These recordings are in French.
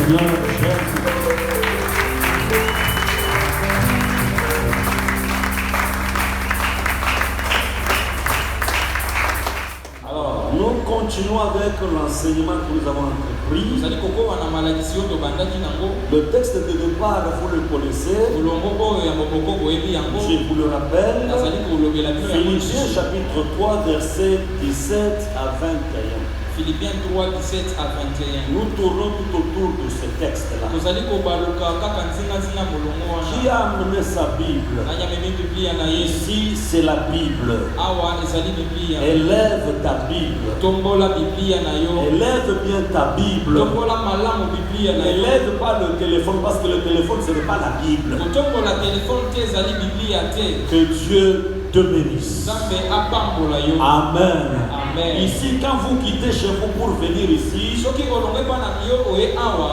Seigneur Jésus. Alors, nous continuons avec l'enseignement que nous avons entrepris. Le texte de départ, vous le connaissez. Je vous le rappelle. Philippiens chapitre 3, versets 17 à 21. Philippiens 3, 17 à 21. Nous tournons tout autour de ce texte-là. Qui a amené sa Bible? Ici, c'est la Bible. Élève ta Bible. Élève bien ta Bible. Élève pas le téléphone parce que le téléphone, ce n'est pas la Bible. Que Dieu te bénisse. Amen. Ici, quand vous quittez chez vous pour venir ici,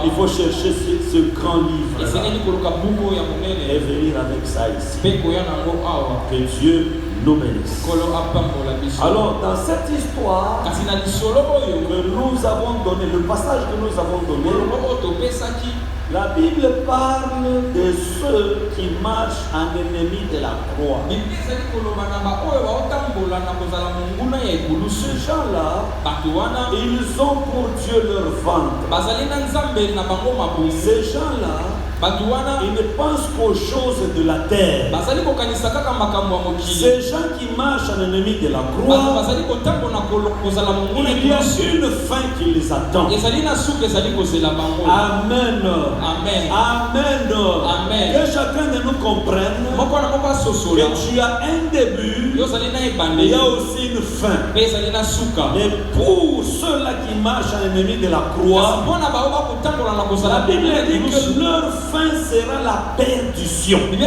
il faut chercher ce grand livre et venir avec ça ici. Que Dieu nous bénisse. Alors, dans cette histoire que nous avons donné, le passage que nous avons donné, la Bible parle de ceux qui marchent en ennemi de la croix. Ces gens-là, ils ont pour Dieu leur ventre. Ces gens-là, ils ne pensent qu'aux choses de la terre. Ces gens qui marchent en ennemi de la croix, il y a une fin qui les attend. Amen. Amen. Amen. Que chacun de nous comprenne que tu as un début, il y a aussi une fin. Mais pour ceux-là qui marchent en ennemi de la croix, la Bible dit que leur fin sera la perdition. C'est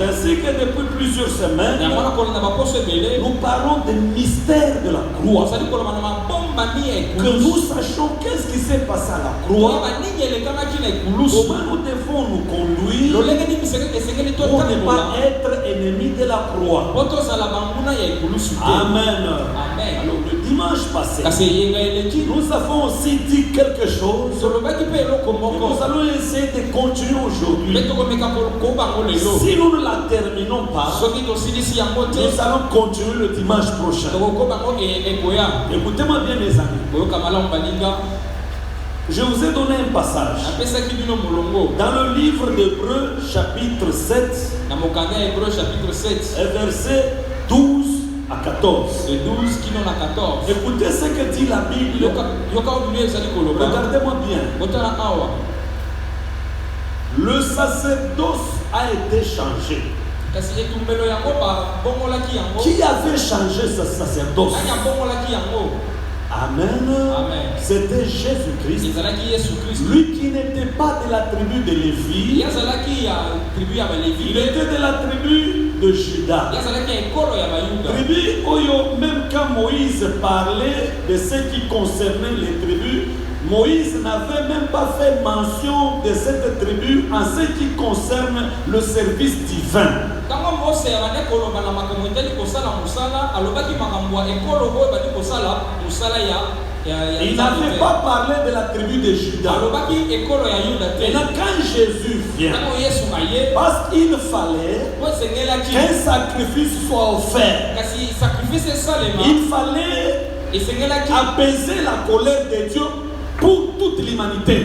ainsi que depuis plusieurs semaines, nous parlons des mystères de la croix. Que nous sachions qu'est-ce qui s'est passé à la croix. Comment nous devons nous conduire pour ne pas être ennemis de la croix. Amen. Alors le dimanche passé, nous avons aussi dit quelque chose. Nous allons essayer de continuer aujourd'hui. Si nous ne la terminons pas, nous allons continuer le dimanche prochain. Écoutez-moi bien mes amis. Je vous ai donné un passage dans le livre d'Hébreux chapitre 7, verset 12 à 14. Écoutez ce que dit la Bible. Regardez-moi bien. Le sacerdoce a été changé. Qui avait changé ce sacerdoce? Amen. C'était Jésus-Christ. Lui qui n'était pas de la tribu de Lévi. Il était de la tribu de Juda. Tribu où même quand Moïse parlait de ce qui concernait les tribus, Moïse n'avait même pas fait mention de cette tribu en ce qui concerne le service divin. Il n'avait pas parlé de la tribu de Juda. Et là, quand Jésus vient, parce qu'il fallait qu'un sacrifice soit offert, il fallait apaiser la colère de Dieu pour toute l'humanité.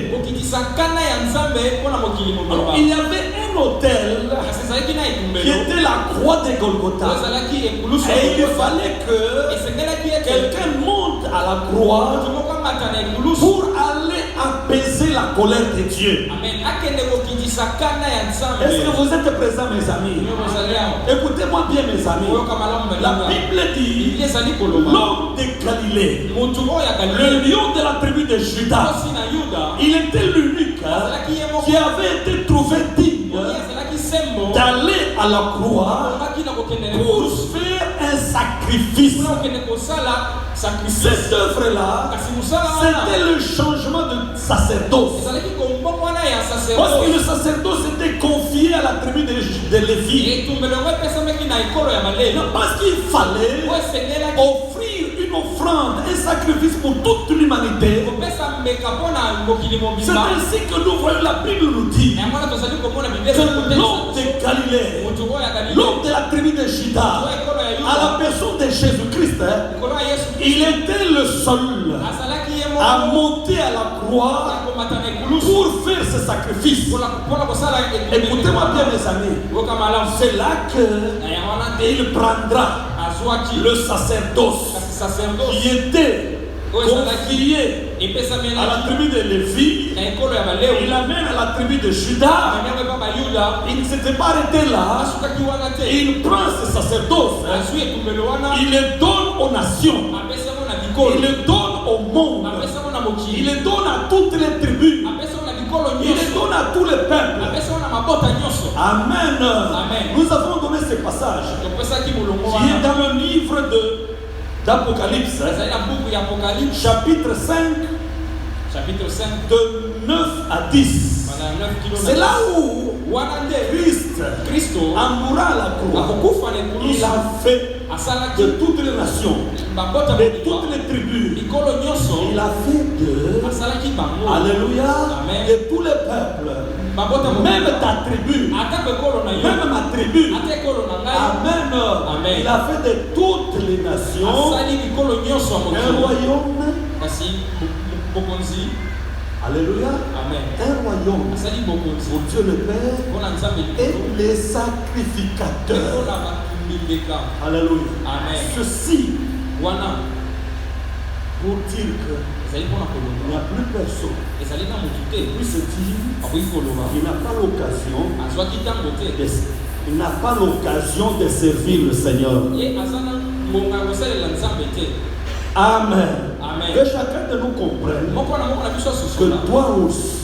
Alors, il y avait un autel qui était la croix de Golgotha. Et il fallait que quelqu'un monte à la croix pour aller apaiser la colère de Dieu. Est-ce que vous êtes présents, mes amis? Écoutez-moi bien, mes amis. La Bible dit l'homme de Galilée, le lion de la tribu de Juda, il était l'unique qui avait été trouvé digne d'aller à la croix pour faire un sacrifice. Cette œuvre-là, c'était le changement de sacerdoce. Parce que le sacerdoce était confié à la tribu de Lévi. Parce qu'il fallait offrir une une offrande, un sacrifice pour toute l'humanité. C'est ainsi que nous voyons la Bible nous dit que l'homme de Galilée, l'homme de la tribu de Juda, à la personne de Jésus-Christ, il était le seul à monter à la croix pour faire ce sacrifice. Écoutez-moi bien mes amis, c'est là qu'il prendra le sacerdoce qui était confié à la tribu de Lévi, il amène à la tribu de Juda. Il ne s'était pas arrêté là. Il prend ce sacerdoce, il le donne aux nations, il le donne au monde, il le donne à toutes les tribus, il le donne à tous les peuples. Amen. Nous avons donné ce passage qui est dans le livre d'Apocalypse, chapitre 5, de 9 à 10. C'est là où Christ, en mourant à la croix, il a fait de toutes les nations, de toutes les tribus, il a fait alléluia, de tous les peuples, même ta tribu, même ma tribu. Amen. Il a fait de toutes les nations un royaume. Alléluia. Amen. Un royaume pour Dieu le Père et les sacrificateurs. Alléluia. Amen. Ceci pour dire que il n'y a plus personne qui puisse dire qu'il n'a pas l'occasion il n'a pas l'occasion de servir le Seigneur. Amen. Amen. Que chacun de nous comprenne que toi aussi,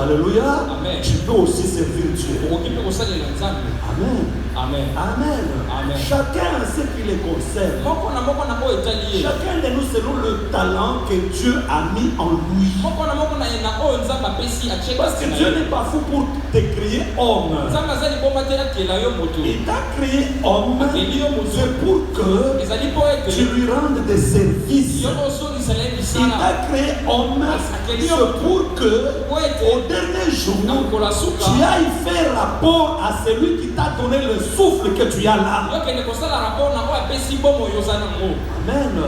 alléluia, Amen. tu peux aussi servir Dieu. Amen. Amen. Amen. Amen. Chacun a ce qui les concerne. Chacun de nous selon le talent que Dieu a mis en lui. Parce que Dieu n'est pas fou pour te créer homme. Il t'a créé homme, c'est pour que tu lui rendes des services. Il t'a créé homme, c'est pour que au dernier jour, tu ailles faire rapport à celui qui t'a donné le souffle que tu as là. Amen.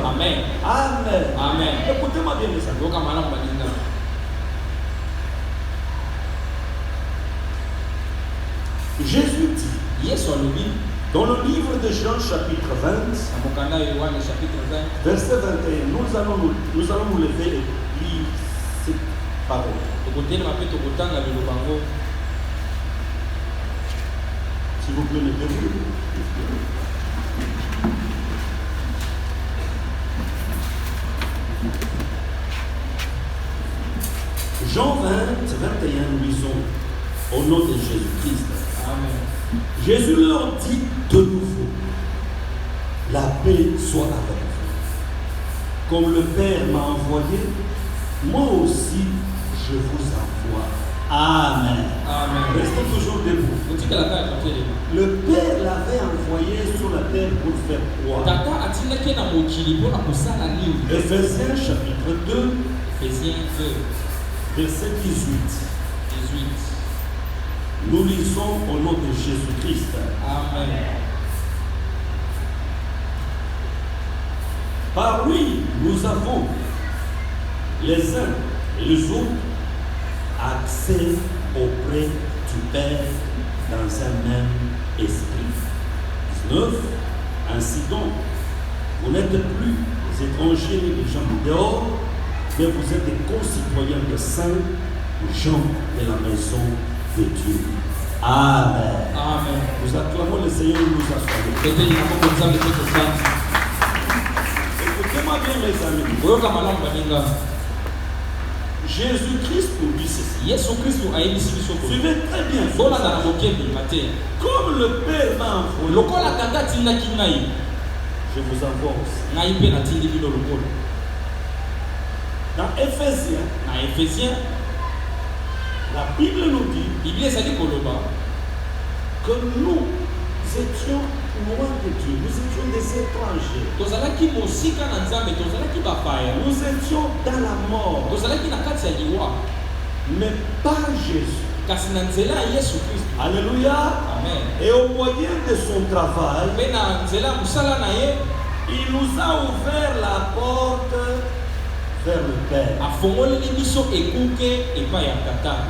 Amen. Amen. Amen. Écoutez-moi bien, mes amis. Jésus dit dans le livre de Jean chapitre 20, verset 21, nous allons nous lever et lire cette parole. S'il vous plaît, levez-vous. Jean 20, 21, nous lisons au nom de Jésus-Christ. Amen. Jésus leur dit de nouveau, la paix soit avec vous. Comme le Père m'a envoyé, moi aussi je vous envoie. Amen. Amen. Restez toujours debout. Le Père l'avait envoyé sur la terre pour faire quoi? Ephésiens chapitre 2, verset 18. Nous lisons au nom de Jésus-Christ. Amen. Par lui, nous avons les uns et les autres accès auprès du Père dans un même esprit. 19. Ainsi donc, vous n'êtes plus des étrangers et des gens de dehors, mais vous êtes des concitoyens de saints, des gens de la maison de Dieu. Amen. Amen. Nous acclamons le Seigneur et nous assoyons. Écoutez-moi bien, mes amis. Jésus-Christ nous dit ceci. Suivez très bien. Comme le Père m'a envoyé, je vous envoie aussi. Dans Ephésiens, la Bible nous dit que nous étions loin de Dieu. Nous étions des étrangers. Nous étions dans la mort. Mais par Jésus. Alléluia. Amen. Et au moyen de son travail, il nous a ouvert la porte vers le Père.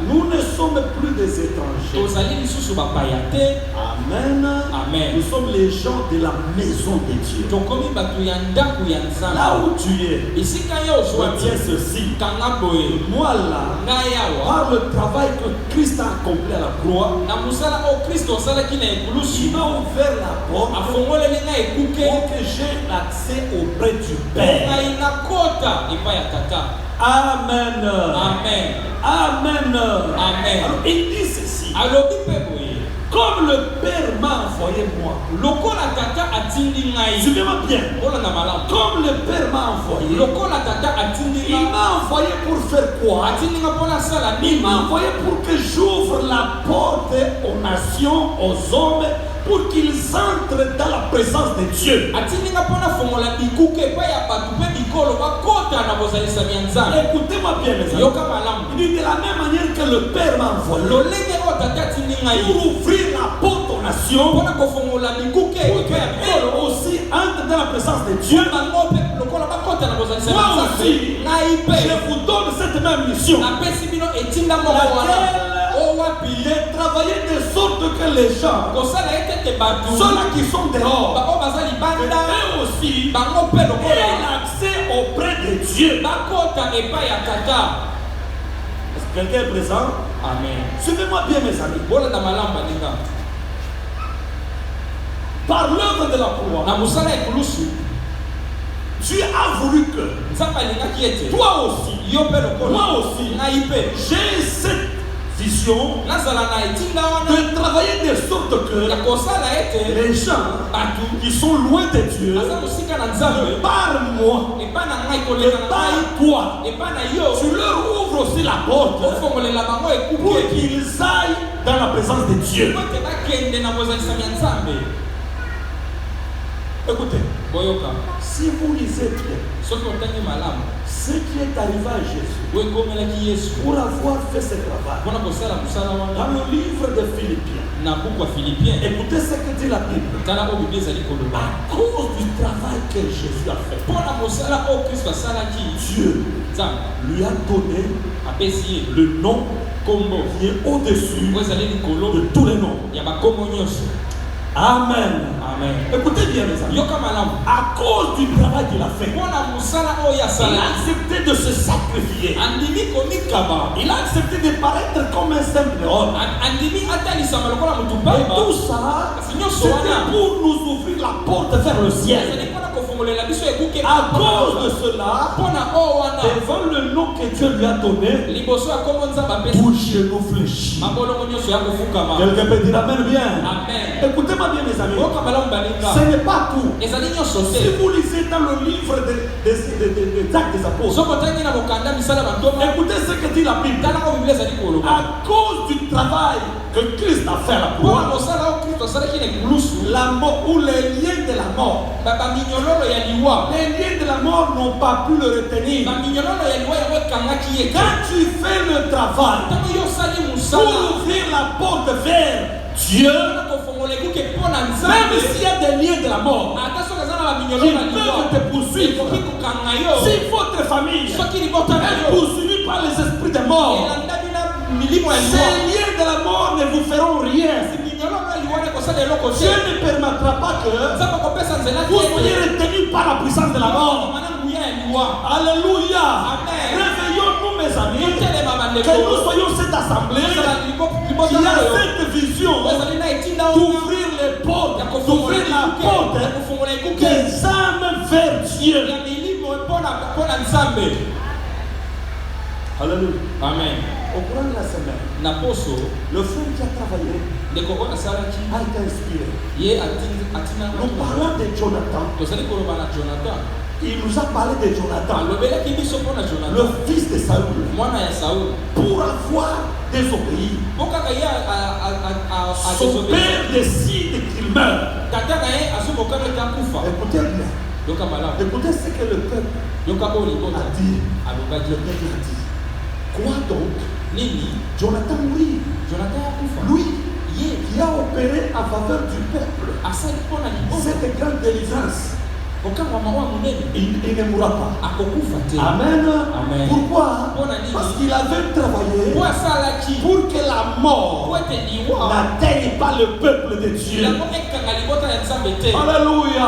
Nous ne sommes plus des étrangers. Amen. Amen. Nous sommes les gens de la maison de Dieu. Là où tu es, retiens ceci. Moi là, par le travail que Christ a accompli à la croix, il m'a ouvert la porte pour que j'ai accès auprès du Père. Amen. Amen. Amen. Amen. Alors, il dit ceci. Comme le Père m'a envoyé moi. Suivez-moi bien. Comme le Père m'a envoyé. Il m'a envoyé pour faire quoi? Il m'a envoyé pour que j'ouvre la porte aux nations, aux hommes, pour qu'ils entrent dans la présence de Dieu. Écoutez-moi bien, mes amis. Il dit de la même manière que le Père m'a envoyé pour ouvrir la porte aux nations, pour qu'elles aussi entrent dans la présence de Dieu. Moi aussi, je vous donne cette même mission. De travailler de sorte que les gens, ceux-là qui sont dehors, eux aussi, aient l'accès auprès de Dieu. Est-ce que quelqu'un est présent? Amen. Suivez-moi bien, mes amis. Par l'œuvre de la croix, Dieu a voulu que toi aussi, moi aussi, j'ai cette vision de travailler de sorte que les gens qui sont loin de Dieu, par moi et par toi, tu leur ouvres aussi la porte pour qu'ils aillent dans la présence de Dieu. Écoutez, si vous lisez bien ce qui est arrivé à Jésus pour avoir fait ce travail dans le livre de Philippiens, écoutez ce que dit la Bible. À cause du travail que Jésus a fait, Dieu lui a donné le nom qui est au-dessus de tous les noms. Amen. Amen. Écoutez bien, mes amis. À cause du travail qu'il a fait, il a accepté de se sacrifier. Il a accepté de paraître comme un simple homme. Et tout ça, c'était pour nous ouvrir la porte vers le ciel. À cause de cela, devant le nom que Dieu lui a donné, tout genou fléchit. Quelqu'un peut dire Amen bien. Écoutez-moi bien, mes amis. Ce n'est pas tout. Si vous lisez dans le livre des Actes des Apôtres, écoutez ce que dit la Bible. À cause du travail que Christ a fait à la croix, la mort ou les liens de la mort, les liens de la mort n'ont pas pu le retenir. Quand tu fais le travail pour ouvrir la porte vers Dieu, même s'il y a des liens de la mort qui peuvent te poursuivre, si votre famille est poursuivie par les esprits de mort, ces liens de la mort ne vous feront rien. Dieu ne permettra pas que vous soyez retenus par la puissance de la mort. Alléluia. Réveillons-nous, mes amis, que nous soyons cette assemblée qui a cette vision d'ouvrir les portes, d'ouvrir la porte des âmes vers Dieu. Alléluia. Amen. Au cours de la semaine, le frère qui a travaillé a été inspiré. Nous parlons de Jonathan. Il nous a parlé de Jonathan, le fils de Saül, pour avoir désobéi. Son père décide qu'il meurt. Écoutez bien. Écoutez ce que le peuple a dit. Quoi donc? Jonathan, oui. Lui, qui a opéré en faveur du peuple cette grande délivrance. Il ne mourra pas. Amen. Pourquoi? Parce qu'il avait travaillé pour que la mort n'atteigne pas le peuple de Dieu. Alléluia.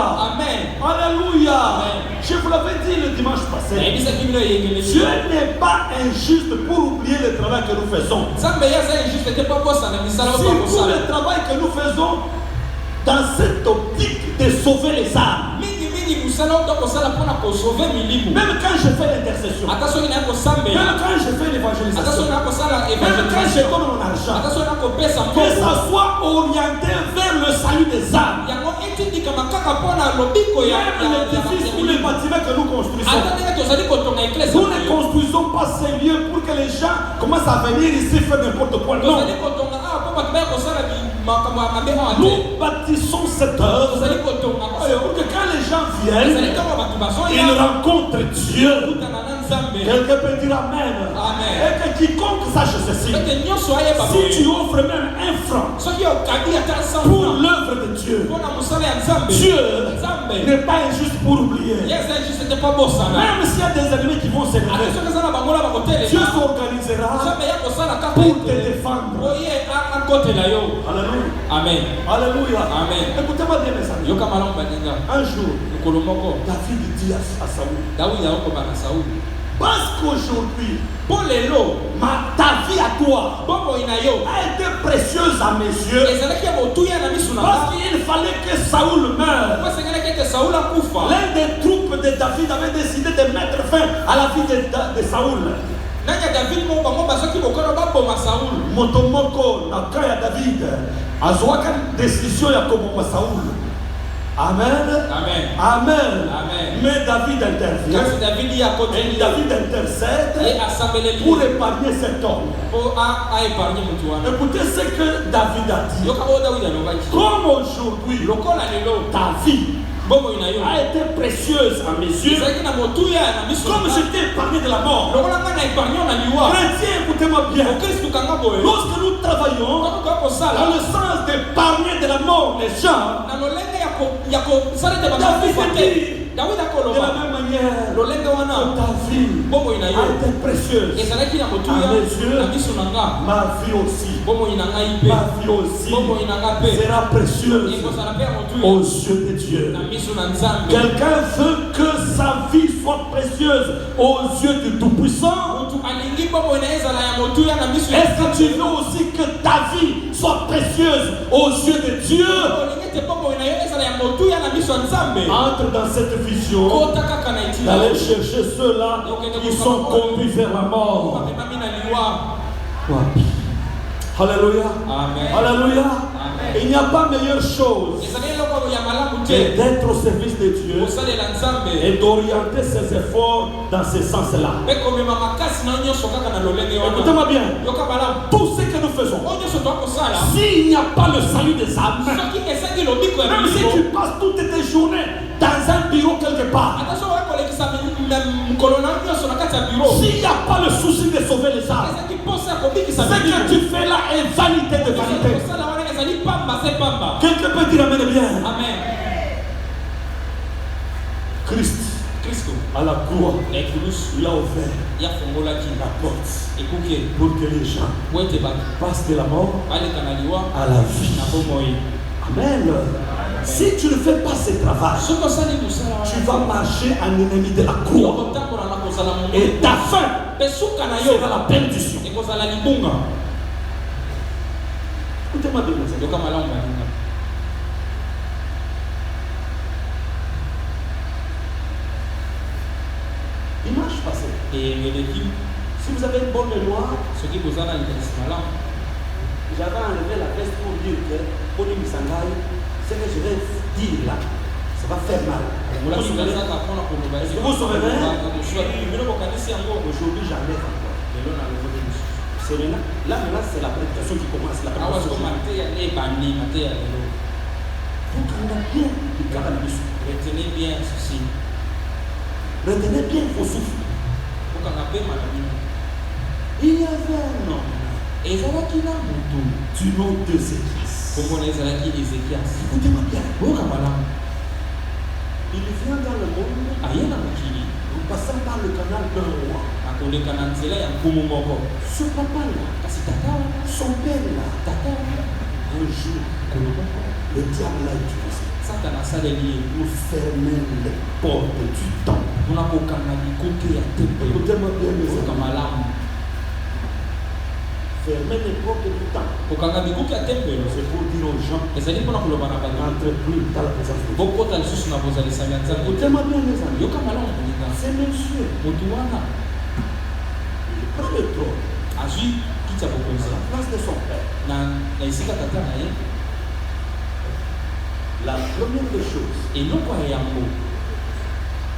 Alléluia. Je vous l'avais dit le dimanche passé. Dieu n'est pas injuste pour oublier le travail que nous faisons. Si tout le travail que nous faisons dans cette optique de sauver les âmes, même quand je fais l'intercession, même quand je fais l'évangélisation, même quand je donne mon argent, que ça soit orienté vers le salut des âmes. Même l'édifice ou les bâtiments que nous construisons, nous ne construisons pas ces lieux pour que les gens commencent à venir ici faire n'importe quoi. Non. Nous bâtissons cette œuvre pour que quand les gens viennent, ils rencontrent Dieu. Quelqu'un peut dire Amen. Et que quiconque sache ceci, si tu offres même un franc pour l'œuvre de Dieu, Dieu n'est pas injuste pour oublier. Même s'il y a des ennemis qui vont s'élever, Dieu s'organisera pour te défendre. Alléluia. Amen. Alléluia. Amen. Écoutez-moi bien, mes amis. Un jour, David dit à Saoul, parce qu'aujourd'hui, ta vie à toi a été précieuse à mes yeux, parce qu'il fallait que Saoul meure. L'un des troupes de David avait décidé de mettre fin à la vie de Saoul. Motomoko nakaya David azwaka décision ya koboma Saoul. Amen. Amen. Mais David intervient. Et David intercède pour épargner cet homme. Écoutez ce que David a dit. Comme aujourd'hui, ta vie a été précieuse à mes yeux, comme je t'ai épargné de la mort. Chrétien, écoutez-moi bien. Lorsque nous travaillons dans le sens d'épargner de la mort les gens, de la même manière, ta vie a été précieuse à mes yeux. Ma vie aussi sera précieuse aux yeux de Dieu. Quelqu'un veut que sa vie soit précieuse aux yeux du Tout-Puissant. Est-ce que tu veux aussi que ta vie soit précieuse aux yeux de Dieu? Entre dans cette vision d'aller chercher ceux-là qui sont conduits vers la mort. Alléluia. Alléluia. Il n'y a pas meilleure chose que d'être au service de Dieu et d'orienter ses efforts dans ce sens-là. Écoutez-moi bien. Tout ce que nous faisons, s'il n'y a pas le salut des âmes, même si tu passes toutes tes journées dans un bureau quelque part, s'il n'y a pas le souci de sauver les âmes, ce que tu fais là est vanité de vanité. Quelqu'un peut dire Amen bien. Christ à la croix, il a ouvert la porte pour que les gens passent de la mort à la vie. Amen. Si tu ne fais pas ce travail, tu vas marcher en ennemi de la croix. Et ta fin sera la perdition. Écoutez-moi bien. Dimanche passé, si vous avez une bonne mémoire, j'avais enlevé la veste pour dire que ce que je vais dire là, ça va faire mal. Vous vous souvenez? Aujourd'hui, j'enlève encore. Là, maintenant, c'est la prédication qui commence. Donc on a bien du cannabis. Retenez bien ceci. Retenez bien vos souffles. Il y avait un homme du nom d'Ézéchias. Écoutez-moi bien. Il vient dans le monde en passant par le canal d'un roi. Ce papa-là, son père-là, un jour, le diable l'a utilisé pour fermer les portes du temple. Écoutez-moi bien, mes amis. Fermer les portes du temple. C'est pour dire aux gens n'entrez plus dans la présence de Dieu. Écoutez-moi bien, mes amis. C'est monsieur. Il prend le trône à la place de son père. La première des choses,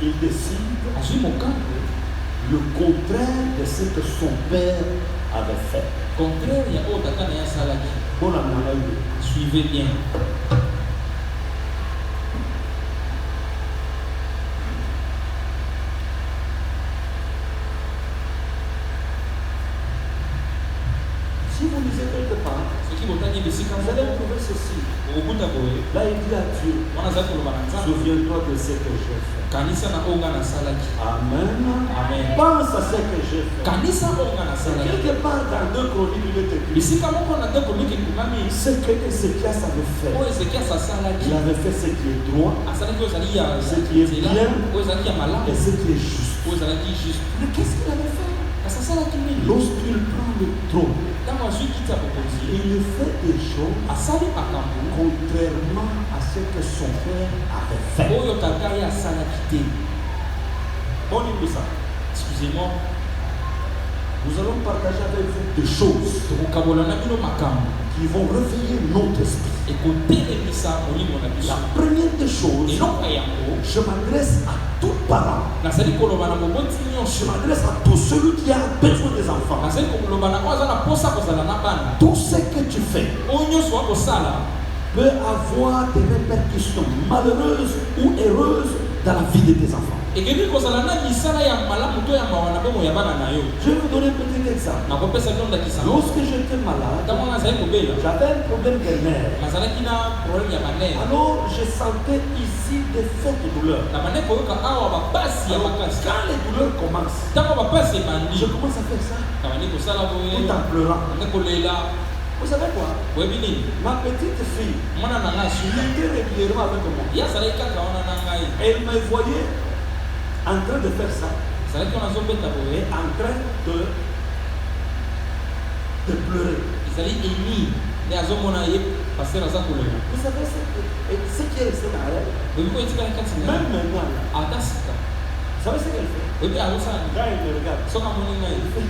il décide le contraire de ce que son père avait fait. Suivez bien. Si vous lisez quelque part, vous allez trouver ceci. Là, il dit à Dieu, souviens-toi de ce que j'ai fait. Amen. Pense à ce que j'ai fait. Quelque part dans 2 Chroniques, il est écrit ce que Ézéchias avait fait. Il avait fait ce qui est droit, ce qui est bien et ce qui est juste. Mais qu'est-ce qu'il avait fait? Lorsqu'il prend le trône, il fait des choses contrairement à ce que son père avait fait. Excusez-moi. Nous allons partager avec vous des choses qui vont réveiller notre esprit. La première des choses, je m'adresse à tout parent. Je m'adresse à tout celui qui a besoin des enfants. Tout ce que tu fais peut avoir des répercussions malheureuses ou heureuses dans la vie de tes enfants. Je vais vous donner un petit exemple. Lorsque j'étais malade, j'avais un problème de nerfs. Alors je sentais ici des fortes douleurs. Alors, quand les douleurs commencent, je commence à faire ça tout en pleurant. Vous savez quoi? Ma petite fille était régulièrement avec moi. Elle me voyait en train de faire ça. Et en train de pleurer. Vous savez ce qui est resté dans elle? Même maintenant, vous savez ce qu'elle fait? Quand elle me regarde, elle fait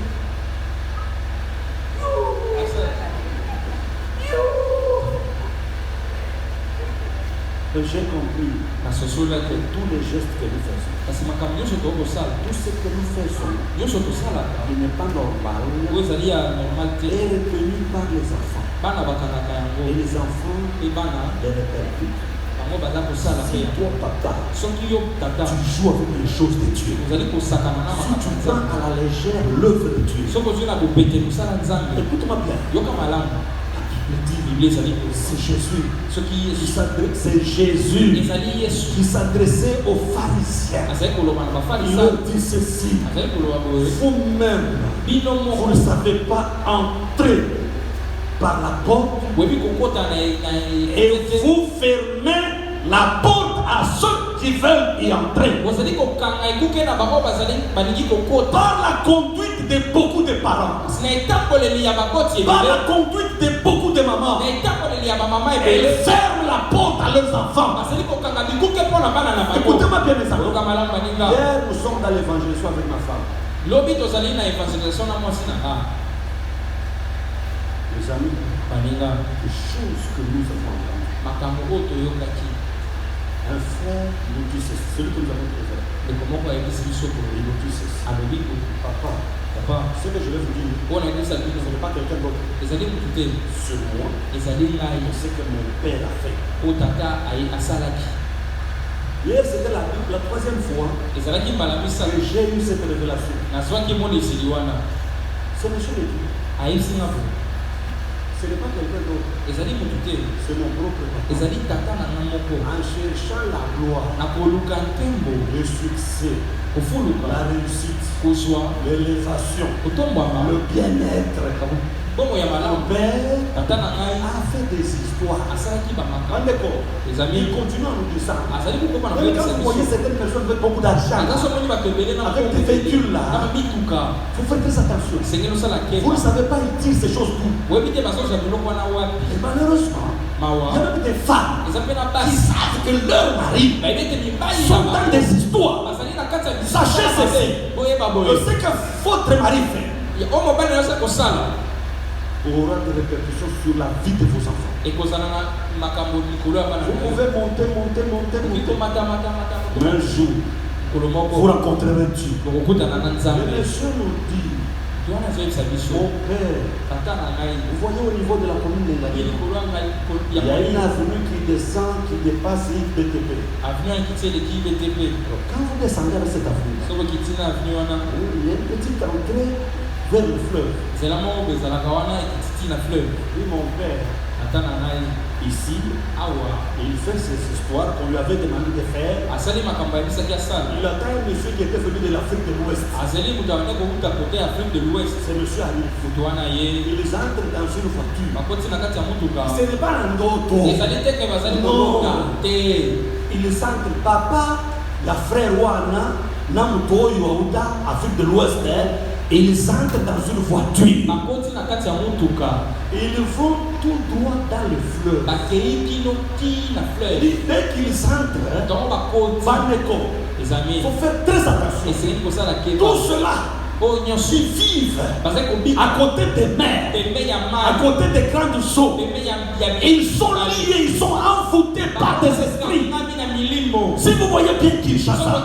et j'ai compris que tous les gestes que nous faisons, tout ce que nous faisons, qui n'est pas normal, est retenu par les enfants. Et les enfants les répercutent. Si toi, papa, tu joues avec les choses de Dieu, si tu prends à la légère l'œuvre de Dieu, écoute-moi bien. C'est Jésus qui s'adressait aux pharisiens. Il leur dit ceci: vous-même, vous ne savez pas entrer par la porte et vous fermez la porte à ceux qui veulent y entrer. Par la conduite de beaucoup de parents, par la conduite de beaucoup de mamans, ils ferment la porte à leurs enfants. Écoutez-moi bien, mes amis. Hier, nous sommes dans l'évangélisation avec ma femme. Les amis, les choses que nous avons entendues. Un frère nous dit ceci, celui que nous avons trouvé. Il nous dit ceci: papa, Papa, Ce que je vais vous dire, on a dit ça, ce n'est pas quelqu'un d'autre. les années m'écouter, C'est moi. les années là, Je sais que mon père a fait. au tata à Salaki. Hier, c'était la troisième fois Les années malamisa, que j'ai eu cette révélation. na soit qui m'ont décidé, C'est monsieur le Dieu. à Singapour. Ce n'est pas quelqu'un d'autre. Les années m'écouter, C'est mon propre papa. les années tata na namoko. En cherchant la gloire, Na koluka tembo, le succès, kufuluka, la réussite, kuswa, l'élévation, kutombama, le bien-être. bongo ya Mon malamu. père Tata na ngai, a fait des histoires. asalaki bamaka. D'accord. Les Il amis, continue à nous dire ça. azali kokoma na Même quand koyebisa vous voyez biso. certaines personnes avec beaucoup d'argent, Ata soki omoni bato ebele na avec des véhicules là, na mituka, il faut faire très attention. esengeli osala Vous ne keba. savez pas, ils tirent ces choses d'où. Oyebi te basoza biloko wana wapi. Et malheureusement, il y a Mawa, même des femmes eza mpe na qui basi. savent que leur mari bayebi ete mibali sont na dans bango des histoires. bazali na kati ya Sachez ceci. boyeba Que boye. ce que votre mari fait O mobali nyonso kosala aura des répercussions sur la vie de vos enfants. ekozala na makambo likolo ya bana Vous na yo. pouvez monter. Okoki komata. Mais un jour, mokolo vous moko rencontrerez Dieu. okokutana na Et nzambe. le Seigneur nous dit, to wana ezoyebisa biso mon père, tata na ngai vous voyez au niveau de la commune de ye Ngadi, likolo ya ngai il y a une avenue qui descend, qui dépasse IBTP. avenue akiti eleki btp Alors, quand vous descendez avec cette avenue, soki okiti na avenue wana il y a une petite entrée vers le fleuve. nzela moko ezalaka wana ekititi na fleuve. Et mon père, tata na ngai ici, awa il fait ces histoires qu'on lui avait demandé de faire. asali makambo ayebisaki asala. Il attend un monsieur qui était venu de l'Afrique de l'Ouest. azali moto abandi kokuta kote ya afrique de l'ouest. C'est monsieur Ali. moto wana ye Ils entrent dans une voiture. bakoti na kati ya motuka. Ce n'est pas un autre. ezali te ke bazali Non. kolonga te. Ils entrent. Papa, la frère Wana, Namutoyo, Aouda, Afrique de l'Ouest, ils entrent dans une voiture. bakoti na kati ya motuka Ils vont tout droit dans le fleuve. bakei kino ti na Et fleuve. dès qu'ils entrent, ntongo bakoti Vaneko, il ezami faut faire très attention. esengeli kosala keba Tout cela, oyo nyonso ils vivent bazali kobika à côté des mers, pembe ya à mai côté des grandes eaux. pembe ya Ils sont liés, ils sont envoûtés par des esprits. ngami na milimo. Si vous voyez bien Kinshasa,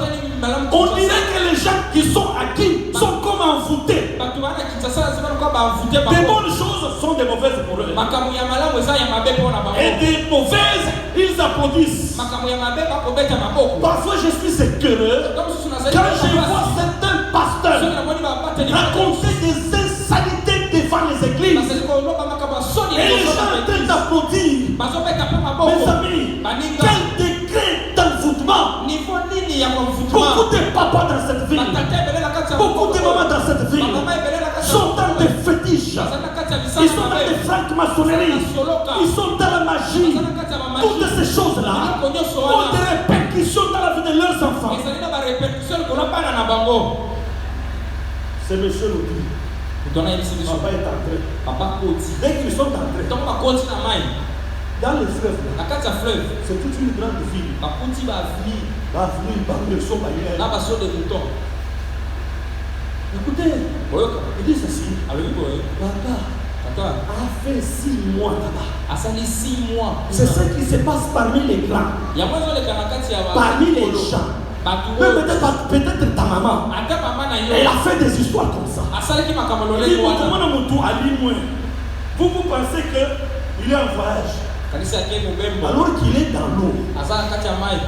on dirait que les gens qui sont acquis sont comme envoûtés. bato bana kinshasa eza bana kwa bavute Des bango. bonnes choses sont des mauvaises pour eux. makambo ya malamu eza ya mabe mpo na Et bango. des mauvaises, ils applaudissent. makambo ya mabe bakobeta maboko. Parfois, je suis écœureux donc susu nazali quand je vois certains soki pasteurs namoni babateli raconter des insanités devant les églises. bazali koloba makambo ya soni Et les liboso gens na en train Église. d'applaudir. bazobeta mpo Mes maboko. amis, baninga quel degré d'envoûtement. niveau nini ya konfutuma. Beaucoup de papas dans cette ville, batata ebele na kati ya beaucoup de mamans dans cette ville bamama ebele na kati ya sont dans des fétiches. bazali na kati ya Ils sont bisala dans des mabe. franc-maçonneries. Ils sont dans la magie. bazali na kati ya bamaji. Toutes ces choses-là biloko nyonso ont wana des répercussions dans la vie de leurs enfants. ezali na barepercussion likolo ya bana na bango. C'est monsieur le dit. moto wana yebisi biso Papa est entré. papa koti Dès qu'ils sont entrés ntongo bakoti na mai dans le fleuve, na kati ya fleuve c'est toute une grande ville. bakuti bavili L'avenue, le son, na baso de mouton. Écoutez, oyoka il dit ceci. alobi boye Papa tata a fait 6 mois là-bas. asali 6 mois. C'est ce qui se passe parmi les grands, yango ezoleka na kati ya parmi les gens. bato Mais oyo peut-être ta maman, ata mama na elle yo a fait des histoires comme ça. asalaki makambo Il dit, loleki wana vous pensez qu'il est en voyage kanisa yake mobembo alors qu'il est dans l'eau. aza na kati ya mai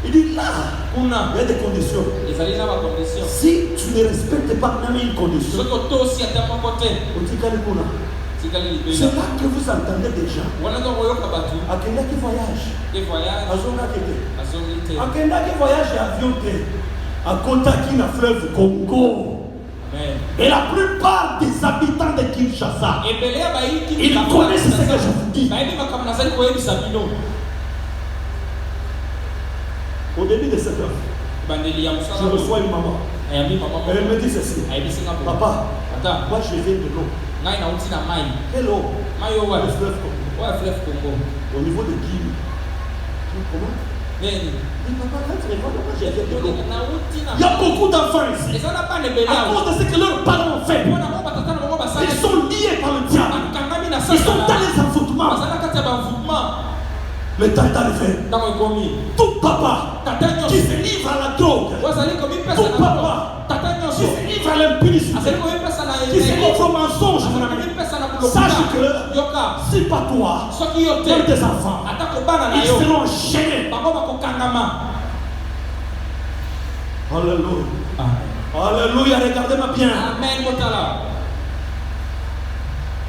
Il dit là, kuna il y a des conditions. ezali na bacondition. Si tu ne respectes pas même une condition, soki otosi ata moko te tikali kuna. tikali C'est libela là que vous entendez des gens. wana nzo koyoka bato Akenda qui voyage. ke voyage Azonga kete. azongi te. Akenda qui voyage à avion te. Akota qui na fleuve Congo. Amen. Et la plupart des habitants de Kinshasa, ebele ya bayiki ils connaissent ce que je vous dis. bayebi makambo nazali koyebisa bino. Au début de cette heure, bandeli ya je mosala reçois une maman. ayambi mama Elle moko me dit ceci. ayebisinga bo Papa, ata moi je viens de l'eau. ngai nauti na mai Quelle eau? mai oyo Le wapi fleuve Congo. oya fleuve congo Au niveau de Guinée. Comment? nini Il dit, papa, quand tu regardes, moi je viens de l'eau. nauti na Il y a beaucoup d'enfants ici. eza na bana ebele À awa cause de ce que leurs parents ont fait, mpona bango batata na bango basali ils sont liés par le diable. bakangami na Ils sont dans sasala les envoûtements. baza na kati ya bamvoutement. Le temps est arrivé. ntango ekomi Tout papa tata qui nyonso se livre à la drogue, ozali komipesa tout na papa tata nyonso qui se livre à l'impudicité, qui se livre au mensonge, mon ami, sache que si pas toi, même tes enfants, ils seront gênés. Alléluia. Alléluia, regardez-moi bien. Amen.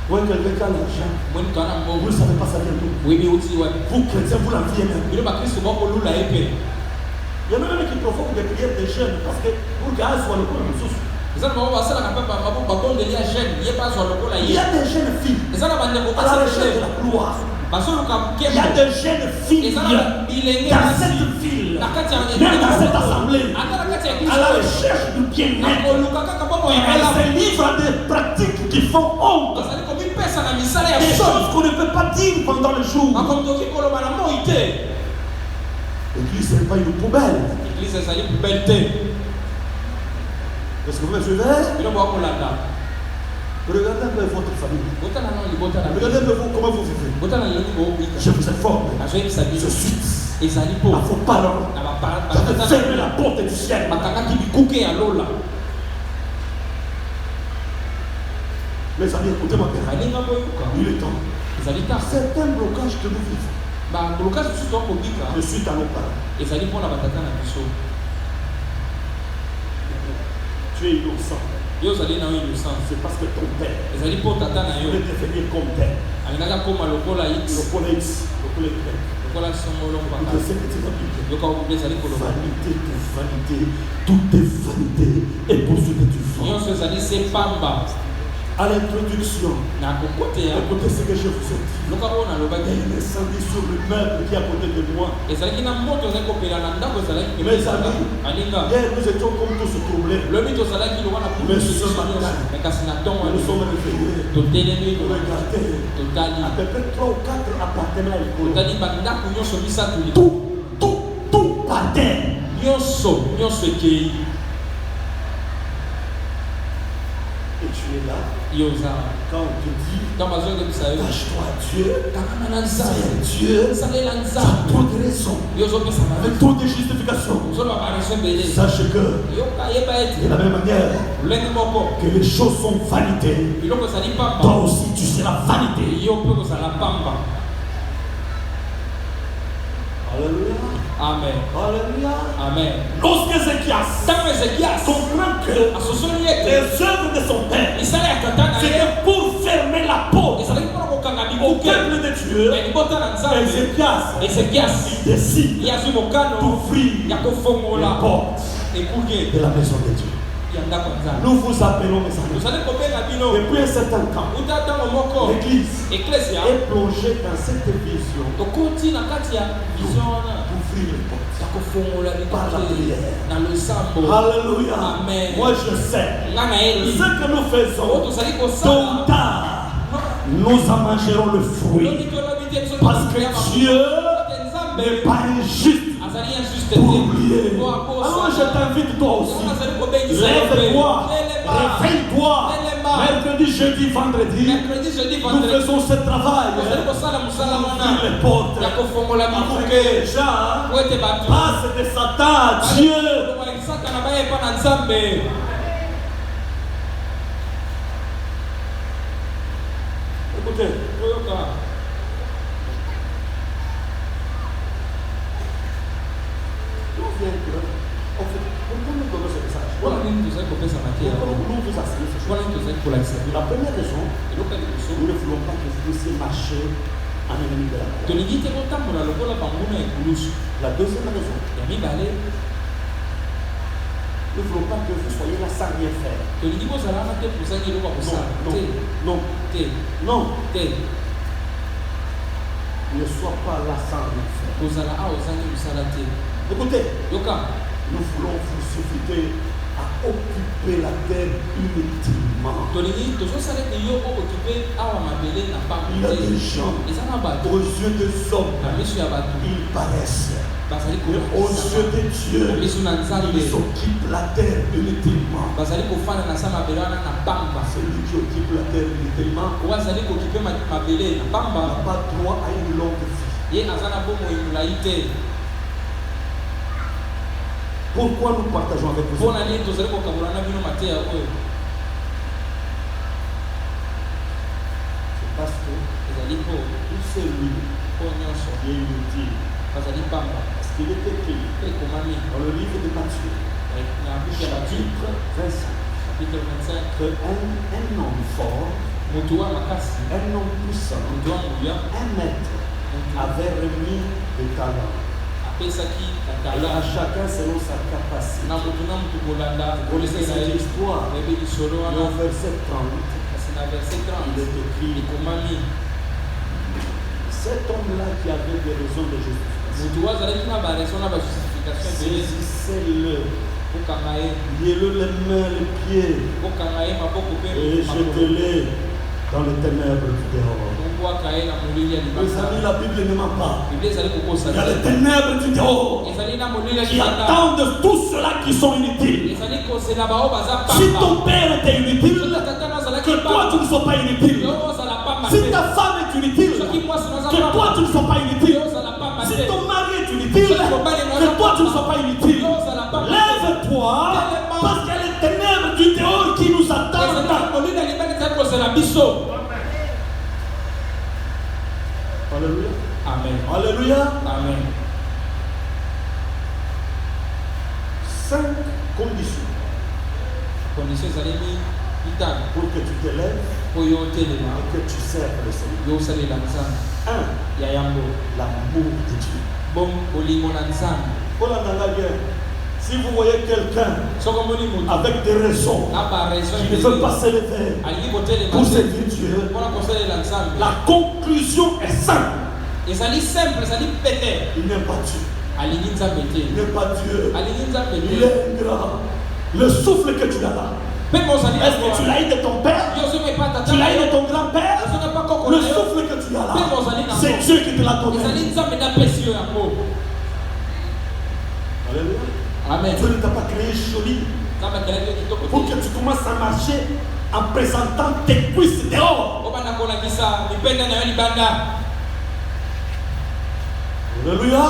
Ouais, quelqu'un qui a l'argent, vous ne savez pas ça vient d'où. Vous chrétiens, vous l'enviez même. Il y en a même qui provoquent des prières des jeunes parce que pour que soit le coup de sous. Il y a des jeunes filles à la recherche de la gloire. Il y a des jeunes filles dans cette ville, même dans cette assemblée, à la recherche du bien-être. Elles se livrent à des pratiques qui font honte. Des choses qu'on ne peut pas dire pendant le jour. L'église n'est pas une poubelle. Est-ce que vous me suivez? Regardez un peu votre famille. Regardez un peu comment vous vivez. Je vous informe. Je suis à vos parents. J'avais fermé la porte du ciel. Mes amis, écoutez-moi bien. Il est temps. Certains blocages que nous vivons. Je suis à nos parents. Tu es innocent. C'est parce que ton père voulait devenir comme père. Le X. Vanité de vanité, tout est vanité et poursuite du vent. À l'introduction, écoutez ce que je vous ai dit. Il y a une incendie sur le meuble qui est à côté de moi. Mes amis, hier nous étions comme tous troublés. Mais ce matin, nous sommes réveillés. Regardez, à peu près 3 ou 4 appartements écoulés. Tout par terre. Et tu es là. Quand on te dit, cache-toi à Dieu, c'est Dieu, tu as trop de raisons, avec trop de justifications. Sache que, de la même manière que les choses sont vanité, toi aussi tu seras vanité. Alléluia. Amen. Alléluia. Amen. Lorsque Ézéchias comprend que les œuvres de son père, c'était pour fermer la porte au peuple de Dieu, Ézéchias décide d'ouvrir les portes de la maison de Dieu. Nous vous appelons, mes amis, depuis un certain temps, l'église est plongée dans cette vision d'ouvrir les portes par la prière. Alléluia. Amen. Moi je sais ce que nous faisons, tôt ou tard, nous en mangerons le fruit. Parce que Dieu n'est pas injuste pour oublier. Alors je t'invite toi aussi. Lève-toi, réveille-toi. Mercredi, jeudi, vendredi, nous faisons ce travail. Ouvrir les portes. Pour que les gens passent de Satan à Dieu. Écoutez, pourquoi nous vous asseyez sur la première raison, nous ne voulons pas que vous puissiez marcher en ennemi de la croix. La deuxième raison, nous ne voulons pas que vous soyez là sans rien faire. Non. Ne sois pas là sans rien faire. Écoutez, nous voulons vous inviter à occuper la terre inutilement. Il y a des gens, aux yeux des hommes, ils paraissent. Mais aux yeux de Dieu, ils occupent la terre inutilement. Celui qui occupe la terre inutilement n'a pas droit à une longue vie. Pourquoi nous partageons avec vous? C'est parce que tout celui qui est inutile, parce qu'il est écrit dans le livre de Matthieu, chapitre 25, qu'un homme fort, un homme puissant, un maître avait remis des talents. Alors à chacun selon sa capacité. Vous laissez cette histoire. Et au verset 30, il est écrit: cet homme-là qui avait des raisons de justification, saisissez-le, liez-le les mains, les pieds, et jetez-le dans les ténèbres du dehors. Mes amis, la Bible ne ment pas. Il y a les ténèbres du dehors qui attendent tous ceux-là qui sont inutiles. Si ton père était inutile, que toi tu ne sois pas inutile. Si ta femme est inutile, que toi tu ne sois pas inutile. Si ton mari est inutile, que toi tu ne sois pas inutile. Lève-toi, parce qu'il y a les ténèbres du dehors qui nous attendent. Alléluia. Amen. Alléluia. Amen. 5 conditions pour que tu te lèves et que tu serves le Seigneur. 1. L'amour de Dieu. Si vous voyez quelqu'un avec des raisons qui ne veut pas se lever pour servir Dieu, la conclusion est simple. Il n'aime pas Dieu. Il n'aime pas Dieu. Il est ingrat. Le souffle que tu as là, est-ce que tu l'as eu de ton père? Tu l'as eu de ton grand-père? Le souffle que tu as là, c'est Dieu qui te l'a donné. Alléluia. Amen. Dieu ne t'a pas créé joli pour que tu commences à marcher en présentant tes cuisses dehors. Alléluia.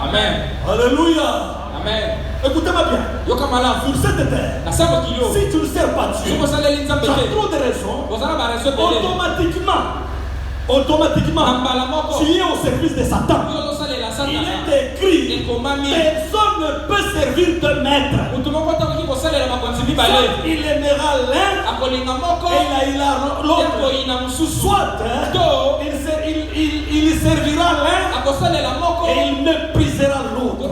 Amen. Alléluia. Amen. Écoutez-moi bien. Sur cette terre, si tu ne sers pas Dieu, tu as trop de raisons. Automatiquement, tu es au service de Satan. Il est écrit: personne ne peut servir deux maîtres. Soit il aimera l'un et il haïra l'autre. Soit il servira l'un et il méprisera l'autre.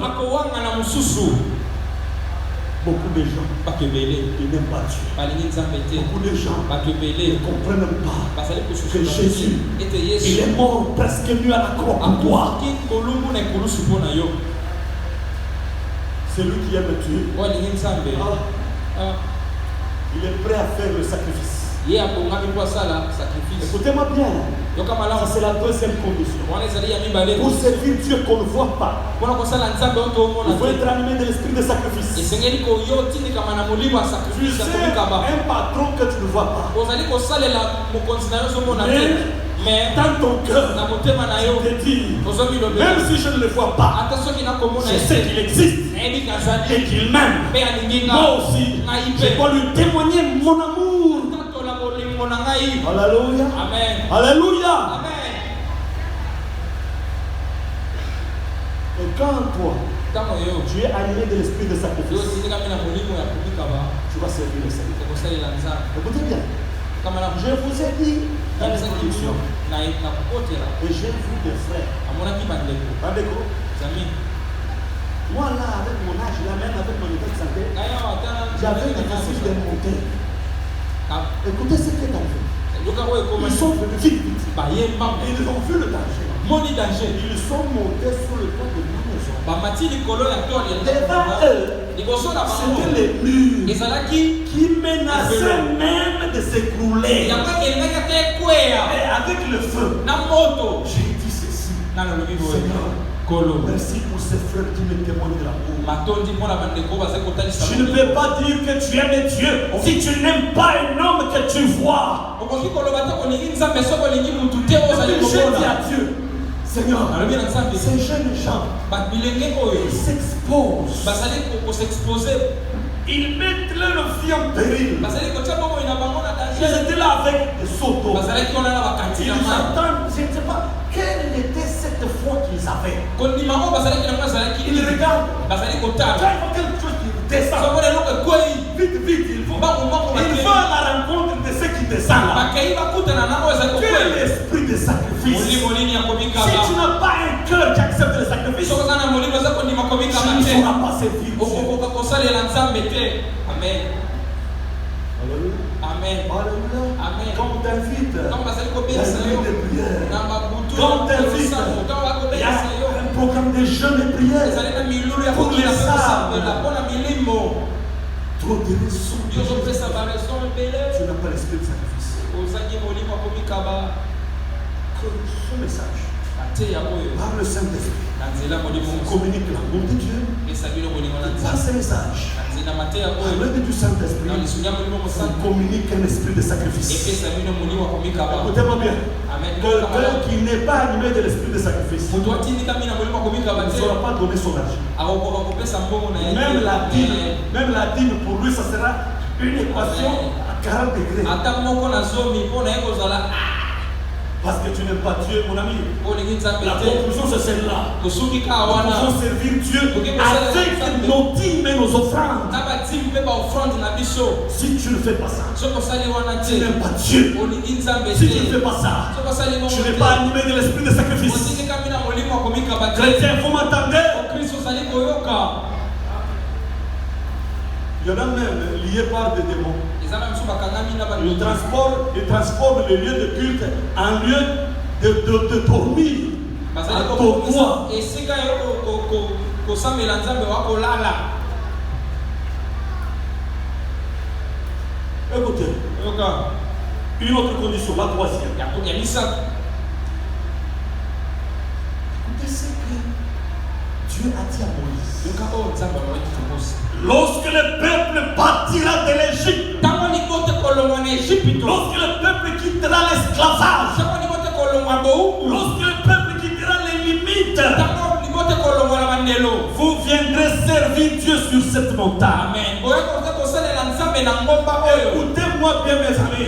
Beaucoup de gens ils n'aiment pas Dieu. Beaucoup de gens ne comprennent pas que Jésus il est mort presque nu à la croix pour toi. Celui qui aime Dieu, il est prêt à faire le sacrifice. Écoutez-moi bien. Ça, c'est la deuxième condition. Pour servir Dieu qu'on ne voit pas, il faut être animé de l'esprit de sacrifice. Tu sais, un patron que tu ne vois pas, mais dans ton cœur, tu te dis: même si je ne le vois pas, je sais qu'il existe et qu'il m'aime. Moi aussi, je dois lui témoigner mon amour. Alléluia. Amen. Alléluia. Amen. Et quand toi, tu es animé de l'esprit de sacrifice, tu vas servir le Seigneur. Écoutez bien. Je vous ai dit dans les introductions, et j'ai vu des frères. Moi là, avec mon âge, là même avec mon état de santé, j'avais difficile de monter. Écoutez ce que tu as fait. Ils sont venus vite. Ils ont vu le danger. Ils sont montés sur le toit de ma maison. Devant eux, c'était les murs qui menaçaient même de s'écrouler. Et avec le feu, j'ai dit ceci: Seigneur, merci pour ces frères qui me témoignent de l'amour. Je ne peux pas dire que tu aimes Dieu si tu n'aimes pas un homme que tu vois. Je dis à Dieu, Seigneur, ces jeunes gens, ils s'exposent. Ils mettent leur vie en péril. Ils étaient là avec des sautos. Ils attendent, je ne sais pas, quelle était cette foi qu'ils avaient. Ils regardent. Quand il faut quelque chose qui descend, vite, vite, il faut à la rencontre de ceux qui descendent là. Tu es l'esprit de sacrifice. Si tu n'as pas un cœur qui accepte le sacrifice, tu ne sauras pas servir Dieu. Amen. Amen. Amen. Amen. Quand on t'invite, il y a une nuit de prière. Quand on t'invite, il y a un programme de jeûne et prière pour les âmes. Trop de raisons. Tu n'as pas l'esprit de sacrifice. Que ce message par le Saint-Esprit communique l'amour de Dieu. Par ce message, par l'aide du Saint-Esprit, on communique un esprit de sacrifice. Écoutez-moi bien. Quelqu'un qui n'est pas animé de l'esprit de sacrifice ne saura pas donner son argent. Même la dîme pour lui, ça sera une équation à 40 degrés. Parce que tu n'aimes pas Dieu, mon ami. La conclusion, c'est celle-là. Nous pouvons servir Dieu avec nos dîmes et nos offrandes. Si tu ne fais pas ça, tu n'aimes pas Dieu. Si tu ne fais pas ça, tu n'es pas animé de l'esprit de sacrifice. Chrétien, vous m'entendez? Il y en a même liés par des démons. Ils transforment le lieu de culte en lieu de dormir. En dortoir. Écoutez, une autre condition, la troisième. Écoutez ce que Dieu a dit à Moïse. Lorsque le peuple partira de l'Égypte, lorsque le peuple quittera l'esclavage, lorsque le peuple quittera les limites, vous viendrez servir Dieu sur cette montagne. Écoutez-moi bien, mes amis.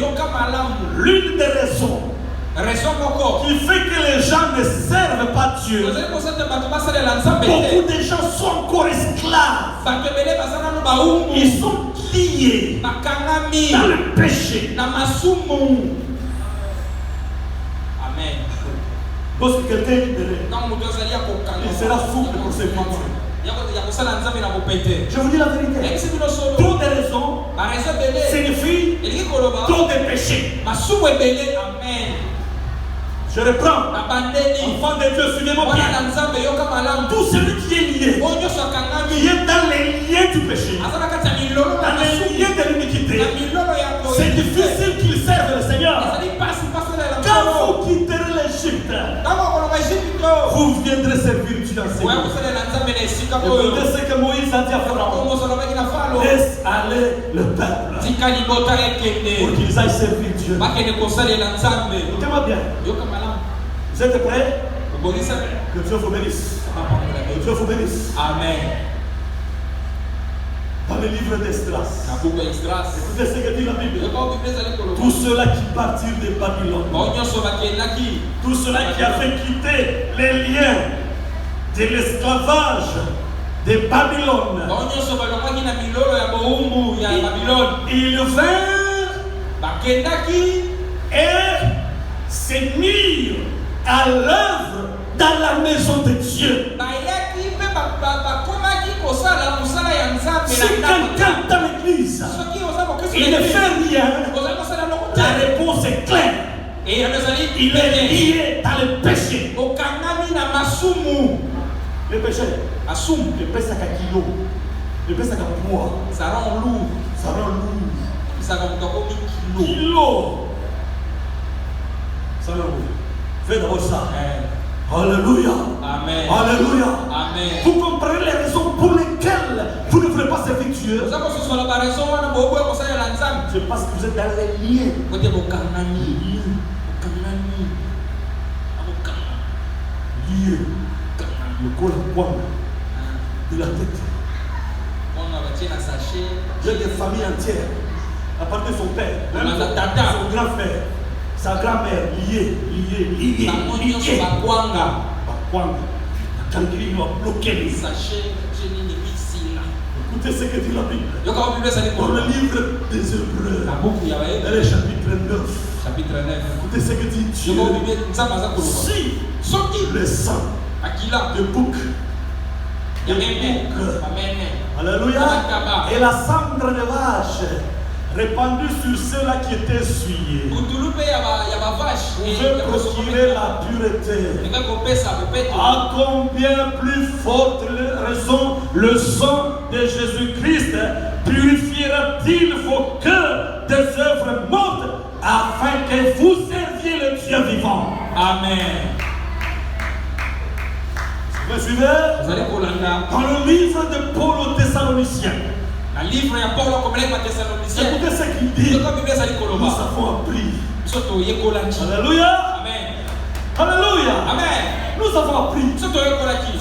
L'une des raisons qui fait que les gens ne servent pas Dieu, beaucoup de gens sont encore esclaves. Ils sont liés dans le péché. Amen. Lorsque quelqu'un est libéré, il sera souple pour servir Dieu. Je vous dis la vérité. Trop de raisons signifient trop de péchés. Amen. Je reprends. Enfant de Dieu, suivez-moi bien. Tout celui qui est lié, qui est dans les liens du péché, dans les liens de l'iniquité, c'est difficile qu'il serve le Seigneur. Quand vous quitterez l'Égypte, vous viendrez servir Dieu dans ces lieux. Écoutez ce que Moïse a dit à Pharaon. Laisse aller le peuple pour qu'ils aillent servir Dieu. Écoutez-moi bien. Vous êtes prêts? Que Dieu vous bénisse. Que Dieu vous bénisse. Amen. Dans le livre d'Esdras, écoutez ce que dit la Bible. Tous ceux-là qui partirent de Babylone, tous ceux-là qui avaient quitté les liens de l'esclavage de Babylone, ils vinrent et se mirent à l'œuvre dans la maison de Dieu. Si quelqu'un dans l'église, il ne fait rien, la réponse est claire. Il est lié dans le péché. Le péché, le péché à kilo, le péché à poids, ça rend lourd. Kilo. Ça rend lourd. Fais d'abord ça. Alléluia. Amen. Alléluia. Amen. Vous comprenez les raisons pour lesquelles vous ne voulez pas servir Dieu? C'est parce que vous êtes dans les liens. poing, de la tête. J'ai des familles entières, à part de son père, même son grand frère, sa grand-mère, liée. Quand il va bloquer les sachets, écoutez ce que dit la Bible. Dans le livre des Hébreux, le chapitre 9. Écoutez ce que dit Dieu. Si le sang de bouc, alléluia, et la cendre de vache répandue sur ceux-là qui étaient essuyés, pouvait procurer la pureté. À combien plus forte raison le sang de Jésus-Christ purifiera-t-il vos cœurs des œuvres mortes afin que vous serviez le Dieu vivant. Amen. Vous suivez? Dans le livre de Paul aux Thessaloniciens, écoutez ce qu'il dit. Nous avons appris. Alléluia. Amen. Alléluia. Amen. Nous avons appris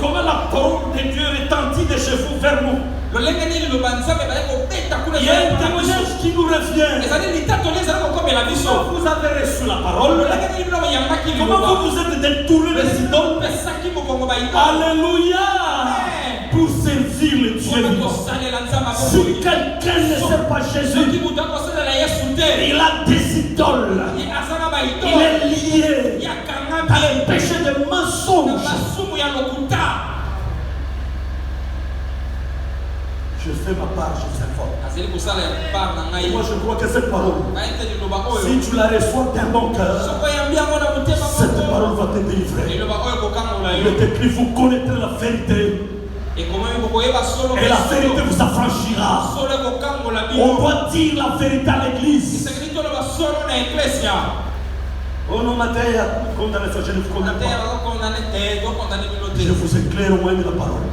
comment la parole de Dieu retentit de chez vous vers nous. Il y a un témoignage qui nous revient. Comment vous avez reçu la parole? Comment vous vous êtes détourné des idoles? Alléluia. Pour servir le Dieu vivant. Si quelqu'un ne sait pas Jésus, il a des idoles. Il est lié dans les péchés de mensonge. Je fais ma part, je vous informe. Moi je crois que cette parole, si tu la reçois d'un bon cœur, cette parole va te délivrer. Il est écrit, vous connaîtrez la vérité. Et la vérité vous affranchira. On doit dire la vérité à l'église. Oh non, Matthieu, condamnation, je ne vous condamne pas. Je vous éclaire au moins de la parole.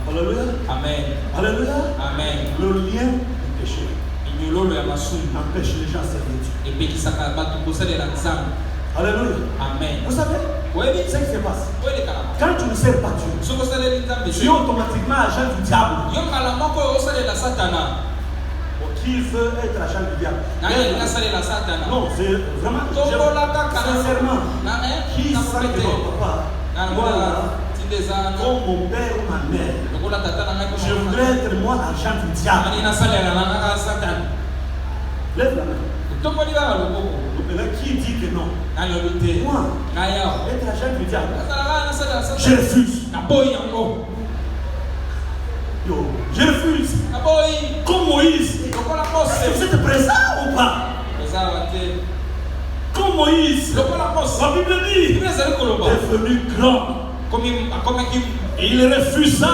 Alléluia. Amen. Alléluia. Amen. Le lien du péché empêche les gens de servir Dieu. Alléluia. Amen. Vous savez, ce qui se passe. Quand tu ne sers pas Dieu, tu es automatiquement agent du diable. Qui veut être agent du diable? Non, c'est vraiment sincèrement. Qui sent que mon papa, moi, comme mon père ou ma mère, je voudrais être moi agent du diable. Lève la main. Mais qui dit que non? Moi, être agent du diable, je refuse. Je refuse. Comme Moïse. Est-ce que vous êtes présent ou pas? Comme Moïse. La Bible dit, il est devenu grand. Il refusa.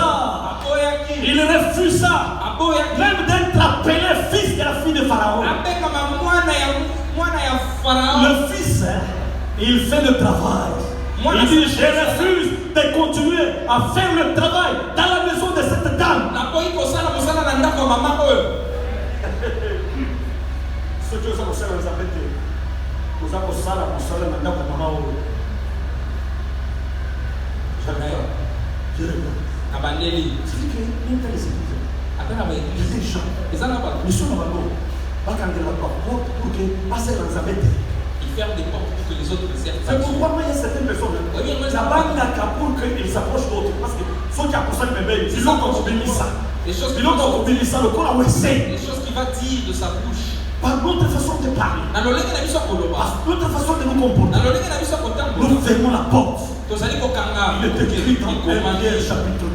Même d'être appelé fils de la fille de Pharaon. Le fils, il fait le travail. Il dit, je refuse de continuer à faire le travail dans la maison de cette dame. Ce que vous avez dit, vous avez je réponds. C'est dit que les gens, ils sont là-bas. Pour que passer dans la bête. Ils ferment des portes pour que les autres ne servent pas. C'est pourquoi il y a certaines personnes. La banque n'a qu'à pour qu'ils s'approchent d'autres. Parce que faut qu'il y a pour ça le bébé. Ils ont obéi ça. Les choses qui va dire de sa bouche. Par notre façon de parler. Par notre façon de nous comporter. Nous fermons la porte. Il est écrit dans 1 Pierre chapitre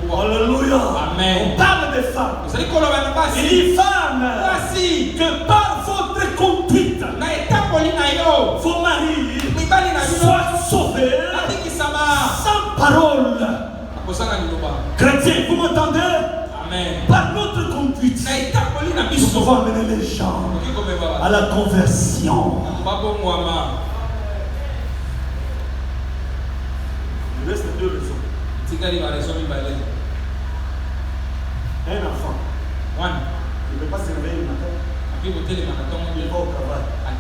3. Alléluia. Amen. On parle des femmes. Il dit femmes, que par votre conduite, vos maris soient sauvés sans parole. Chrétiens, vous m'entendez? Amen. Par notre conduite, nous pouvons amener les gens à la conversion. Il reste deux raisons. Un enfant, il ne peut pas se réveiller le matin, il va au travail. Un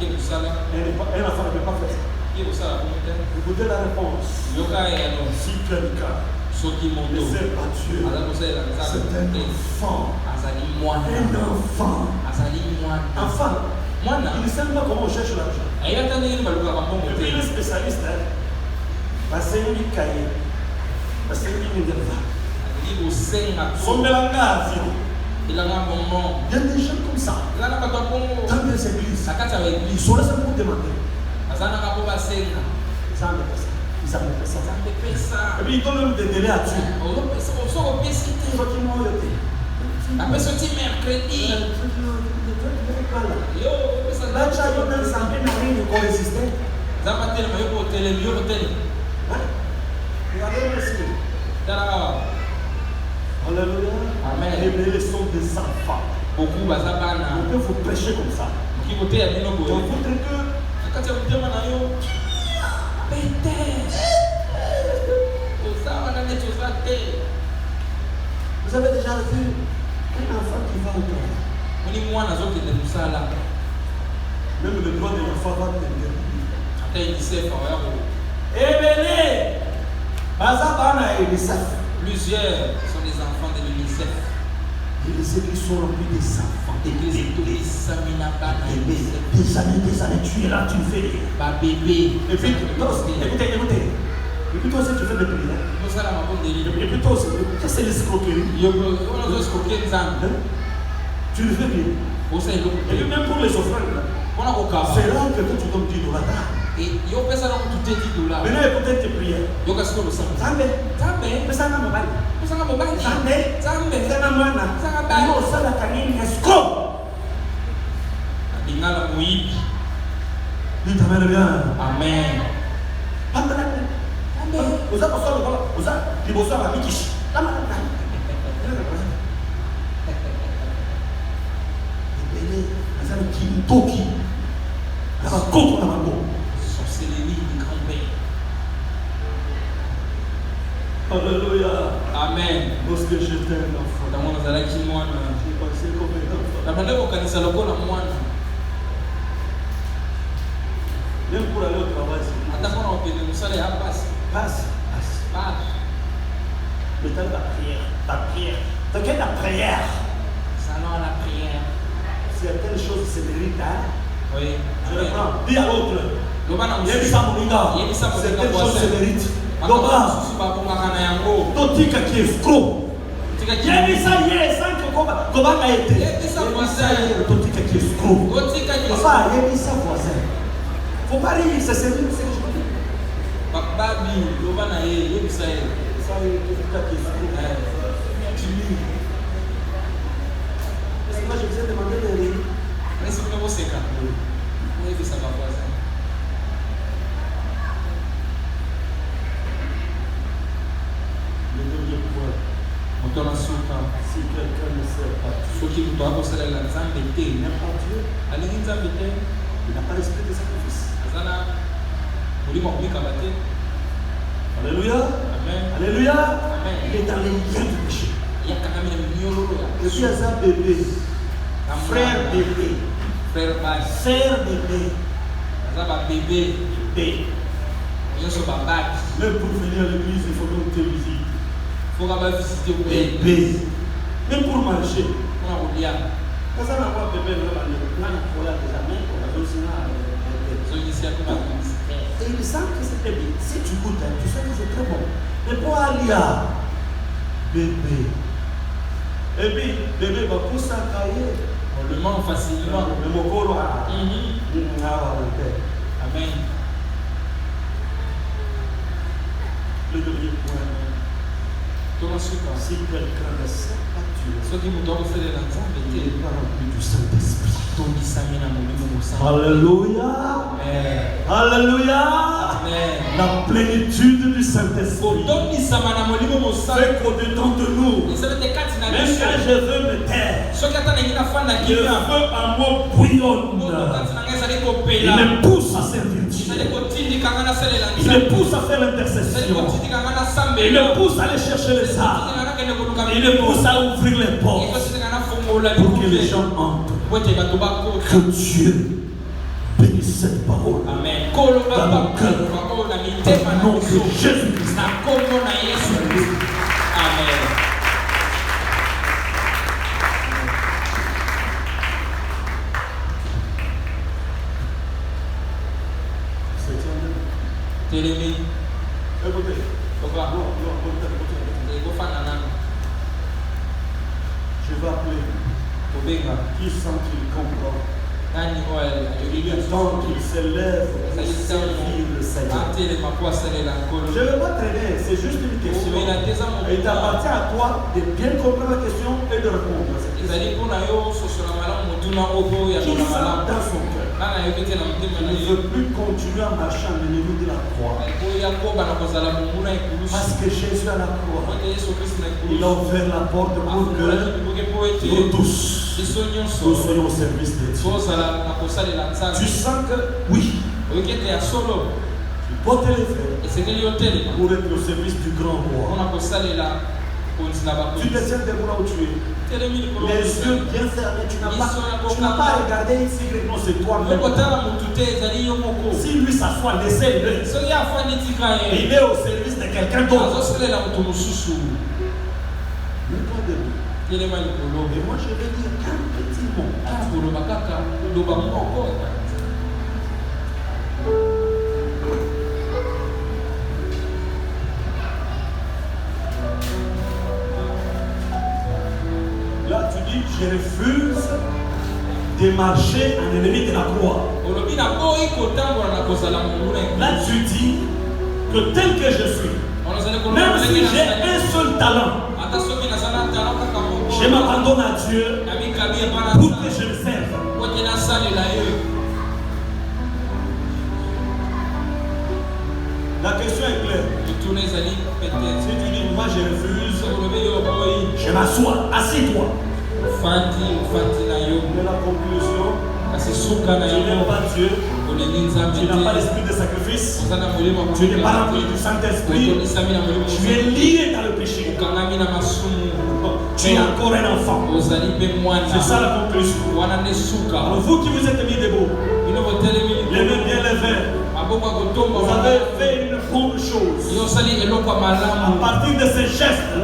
enfant ne peut pas faire ça. Écoutez la réponse. Si quelqu'un ne sait pas Dieu, c'est un enfant. Enfant. Il ne sait pas comment on cherche l'argent. Et puis le spécialiste, parce qu'il est caillé, parce qu'il est nerveux. Son mélangage. Il y a des gens comme ça. Dans les églises, ils sont là pour demander. Ils savent ça. Et puis ils donnent même des délais à Dieu. La personne dit mercredi. Là, tu as eu un santé dans une école existée. Regardez aussi. Alléluia. Amen. Les bébés sont des enfants. Beaucoup bazabana. On peut vous prêcher comme ça. Qui votait à Bino Donc, vous dites que quand tu as dit manayo, vous avez déjà vu un enfant qui va au toit. Même le droit de l'enfant va t'aider. Plusieurs sont des enfants de l'UNICEF. Et les églises sont remplies des enfants. Des années, tu es là, tu fais rien. Bébé. Et puis, écoutez. Et puis toi aussi, tu fais des prières. Et puis toi aussi, c'est l'escroquerie. Tu le fais bien. Et puis même pour les offrandes, c'est là que tu donnes $10. Maintenant, écoutez tes prières. Amen. Sorcellerie du grand-père. Alléluia. Amen. Lorsque j'étais un enfant, Dans mon azalaki j'ai pensé comme un enfant. la manière dont on lokola mwana. Même pour aller au travail, c'est Ata kona opende musala ya passe. passe. Le temps de la prière. T'inquiète la prière. Salon à la prière. Certaines choses se méritent. Oui. Je le prends. Dis à l'autre. Lobana Certaines choses se méritent. Loba. Totika qui est escroc. Yebisa ye sans que Koba a été. Yebisa Totika qui est escroc. Papa, yebisa voisin. Faut pas rire, c'est sérieux. Babi, Lobana yebisa ye. Ça y est, Totika qui est escroc. Tu lis. Est-ce que moi je vous ai demandé de rire? Est-ce que vous savez quand yebisa ba voisin. Le deuxième point. Si quelqu'un ne sait pas Dieu, soki moto akosalela nzambe te il n'aime pas Dieu, alingi nzambe te il n'a pas l'esprit de sacrifice. aza na molimo akomikama te. Alléluia. Amen. Alléluia. Amen. Il est dans les liens du péché. yakangami na minyololo ya Et puis, un bébé, frère bébé, frère basi sœur bébé, aza babebe bébé. nyonso babaki Même pour venir à l'église, il faut donc te visiter. foka bavisite Bébé. Même pour marcher. mpona kolia Quand ça n'a pas bébé, on a déjà mis, on a aussi bébé. songisi yakoma Et il sent que c'est bébé. Si tu goûtes, tu sais que c'est très bon. Mais pour Alia, bébé. Et puis, bébé va pousser à cahier. on le mange facilement. Le mokoro a. Amen. Le deuxième point. tona suka Si quelqu'un ne sait pas Dieu, soki moto akosalela nzambe il te n'est pas rempli du Saint-Esprit. tondisami na molimo mosantu. Alléluia. Amen. Alléluia. Amen. La plénitude du Saint-Esprit kotondisama na molimo mosantu fait qu'au-dedans de nous, ezala te kati na même biso quand je veux me taire, soki ata nangi nafanda le kimia feu en moi bouillonne. moto kati na ngai ezali Il kopela me pousse à servir ezali Dieu. kotindikanga nasalela Il me pousse à faire ezali l'intercession. kotindikanga Il nasambela me pousse à aller chercher les âmes. kotindikanga nakende koluka Il me pousse à ouvrir les portes ekotindikanga nafongola pour que les bikuje gens entrent. po ete bato bakota Que Dieu bénisse. cette parole Amen. dans mon cœur. Au nom de Jésus-Christ. Amen. Télémi. Écoutez. Papa. Non, je vais appeler qui sent qu'il comprend. Il est temps qu'il se lève pour servir le Seigneur. Je ne veux pas traîner, c'est juste une question. Il t'appartient à toi de bien comprendre la question et de répondre à cette question. Qui sent dans son cœur? Il ne veut plus continuer à marcher en ennemi de la croix. Parce que Jésus à la croix, il a ouvert la porte pour que nous tous, nous soyons au service de Dieu. Tu sens que, oui, tu peux te lever pour être au service du grand roi. Tu te tiens debout là où tu es. Les yeux bien fermés, tu n'as pas regardé ici, non, c'est toi-même. Si lui s'assoit, laissez-le. Il est au service de quelqu'un d'autre. Mets-toi debout. Et moi, je vais dire qu'un petit mot. Là, tu dis, je refuse de marcher en ennemi de la croix. Là, tu dis que tel que je suis, même si j'ai un seul talent, je m'abandonne à Dieu pour que je le serve. La question est claire. Si tu dis, moi je refuse, je m'assois, assieds-toi. Mais la conclusion, tu n'aimes pas Dieu, tu n'as pas l'esprit de sacrifice, tu n'es pas rempli du Saint-Esprit, tu es lié dans le péché. Tu es encore un enfant. C'est ça la conclusion. Alors vous qui vous êtes mis debout, les mains bien levées, vous avez fait une bonne chose. À partir de ces gestes, il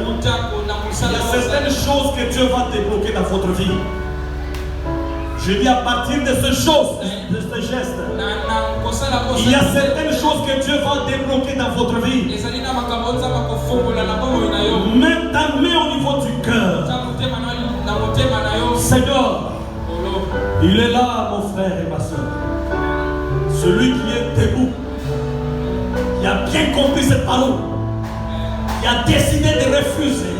y a certaines choses que Dieu va débloquer dans votre vie. Je dis à partir de ces choses, de ces gestes, il y a certaines choses que Dieu va débloquer dans votre vie. Mets ta main au niveau du cœur. Seigneur, il est là, mon frère et ma soeur. Celui qui est debout, qui a bien compris cette parole, qui a décidé de refuser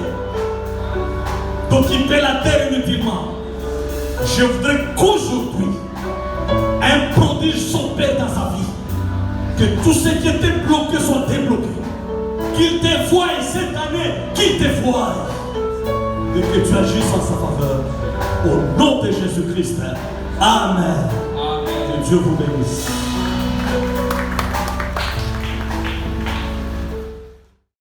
d'occuper la terre inutilement. Je voudrais qu'aujourd'hui, un prodige s'opère dans sa vie. Que tout ce qui était bloqué soit débloqué. Qu'il te voie cette année, qu'il te voie. Et que tu agisses en sa faveur. Au nom de Jésus-Christ. Amen. Que Dieu vous bénisse.